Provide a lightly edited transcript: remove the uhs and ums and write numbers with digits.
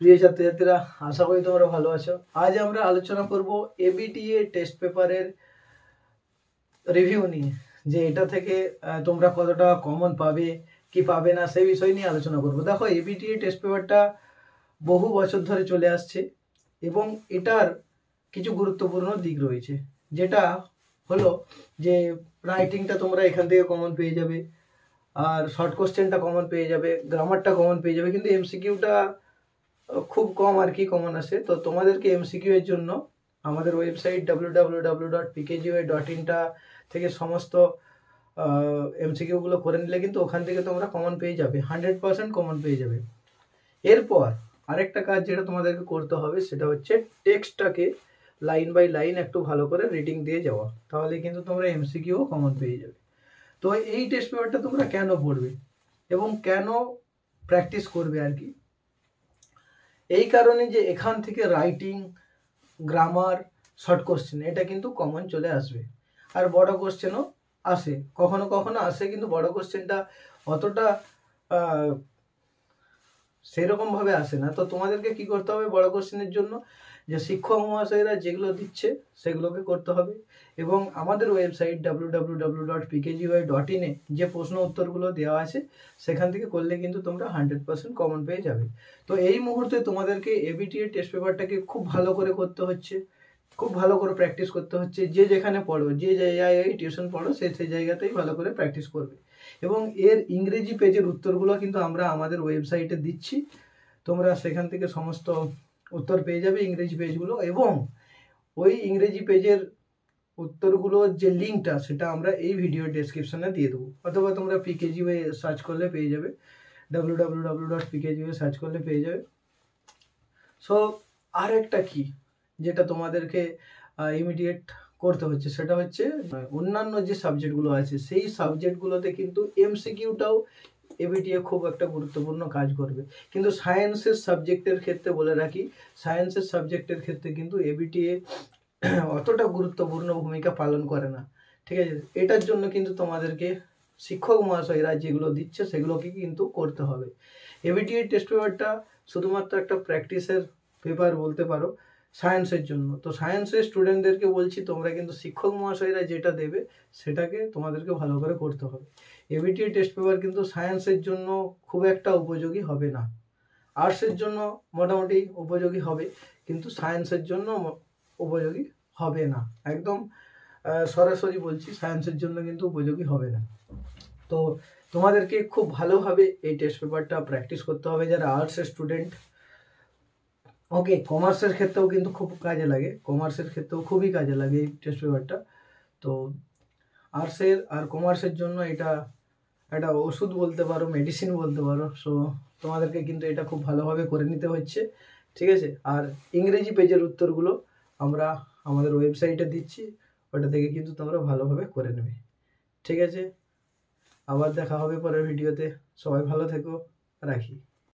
প্রিয় ছাত্রছাত্রীরা, আশা করি তোমরা ভালো আছো। আজ আমরা আলোচনা করব এবিটিএ টেস্ট পেপারের রিভিউ নিয়ে, যে এটা থেকে তোমরা কতটা কমন পাবে কি পাবে না সেই বিষয় নিয়ে আলোচনা করব। দেখো, এবিটিএ টেস্ট পেপারটা বহু বছর ধরে চলে আসছে এবং এটার কিছু গুরুত্বপূর্ণ দিক রয়েছে, যেটা হলো যে রাইটিংটা তোমরা এখান থেকে কমন পেয়ে যাবে, আর শর্ট কোশ্চেনটা কমন পেয়ে যাবে, গ্রামারটা কমন পেয়ে যাবে, কিন্তু এমসিকিউটা খুব কম আর কি কমন আসে। তো তোমাদেরকে এমসিকিউ এর জন্য আমাদের ওয়েবসাইট www.pkgui.in থেকে সমস্ত এমসিকিউগুলো করে নিলে কিন্তু ওখান থেকে তোমরা কমন পেয়ে যাবে, 100% কমন পেয়ে যাবে। এরপর আরেকটা কাজ যেটা তোমাদেরকে করতে হবে সেটা হচ্ছে টেক্সটটাকে লাইন বাই লাইন একটু ভালো করে রিডিং দিয়ে যাওয়া, তাহলে কিন্তু তোমরা এমসিকিউ কমন পেয়ে যাবে। তো এই টেস্ট পেপারটা তোমরা কেন পড়বে এবং কেন প্র্যাকটিস করবে আর কি, এই কারণে যে এখান থেকে রাইটিং, গ্রামার, শর্ট কোশ্চেন এটা কিন্তু কমন চলে আসবে, আর বড় কোশ্চেনও আসে, কখনো কখনো আসে, কিন্তু বড় কোশ্চেনটা অতটা সেরকমভাবে আসে না। তো তোমাদেরকে কি করতে হবে, বড় কোশ্চেনের জন্য যে শিক্ষক মহাশয়রা যেগুলো দিচ্ছে সেগুলোকে করতে হবে, এবং আমাদের ওয়েবসাইট www.pkgy.in যে প্রশ্ন উত্তরগুলো দেওয়া আছে সেখান থেকে করলে কিন্তু তোমরা 100% কমন পেয়ে যাবে। তো এই মুহূর্তে তোমাদেরকে এবিটিএ টেস্ট পেপারটাকে খুব ভালো করে করতে হচ্ছে, খুব ভালো করে প্র্যাকটিস করতে হচ্ছে। যে যেখানে পড়ো, যে জায়গায় টিউশন পড়ো, সেই জায়গাতেই ভালো করে প্র্যাকটিস করবে। এবং এর ইংরেজি পেজের উত্তরগুলো কিন্তু আমরা আমাদের ওয়েবসাইটে দিচ্ছি, তোমরা সেখান থেকে সমস্ত উত্তর পেয়ে যাবে ইংরেজি পেজগুলো, এবং ওই ইংরেজি পেজের উত্তরগুলোর যে লিঙ্কটা সেটা আমরা এই ভিডিও ডেসক্রিপশনে দিয়ে দেবো, অথবা তোমরা পিকেজিওয়ে সার্চ করলে পেয়ে যাবে, www.pkgy সার্চ করলে পেয়ে যাবে। সো আর একটা কি যেটা তোমাদেরকে ইমিডিয়েট করতে হচ্ছে সেটা হচ্ছে অন্যান্য যে সাবজেক্টগুলো আছে সেই সাবজেক্টগুলোতে কিন্তু এমসিকিউটাও এবিটিএ খুব একটা গুরুত্বপূর্ণ কাজ করবে। কিন্তু সায়েন্সের সাবজেক্টের ক্ষেত্রে বলে রাখি, সায়েন্সের সাবজেক্টের ক্ষেত্রে কিন্তু এবিটিএ অতটা গুরুত্বপূর্ণ ভূমিকা পালন করে না, ঠিক আছে। এটার জন্য কিন্তু তোমাদেরকে শিক্ষক মহাশয়রা যেগুলো দিচ্ছে সেগুলোকে কিন্তু করতে হবে। এবিটিএ টেস্ট পেপারটা শুধুমাত্র একটা প্র্যাকটিসের পেপার বলতে পারো সায়েন্সের জন্য। তো সায়েন্সের স্টুডেন্টদেরকে বলছি, তোমরা কিন্তু শিক্ষক মহাশয়রা যেটা দেবে সেটাকে তোমাদেরকে ভালো করে করতে হবে। এবিটিএ টেস্ট পেপার কিন্তু সায়েন্সের জন্য খুব একটা উপযোগী হবে না, আর্টসের জন্য মোটামুটি উপযোগী হবে, কিন্তু সায়েন্সের জন্য উপযোগী হবে না, একদম সরাসরি বলছি, সায়েন্সের জন্য কিন্তু উপযোগী হবে না। তো তোমাদেরকে খুব ভালোভাবে এই টেস্ট পেপারটা প্র্যাকটিস করতে হবে যারা আর্টসের স্টুডেন্ট। ওকে, কমার্সের ক্ষেত্রেও কিন্তু খুব কাজে লাগে, কমার্সের ক্ষেত্রেও খুবই কাজে লাগে এই টেস্ট পেপারটা। তো আর্টসের আর কমার্সের জন্য এটা একটা ওষুধ বলতে পারো, মেডিসিন বলতে পারো। সো তোমাদেরকে কিন্তু এটা খুব ভালোভাবে করে নিতে হচ্ছে, ঠিক আছে। আর ইংরেজি পেজের উত্তরগুলো আমরা আমাদের ওয়েবসাইটে দিচ্ছি, ওটা থেকে কিন্তু তোমরা ভালোভাবে করে নেবে, ঠিক আছে। আবার দেখা হবে পরের ভিডিওতে, সবাই ভালো থেকো, রাখি।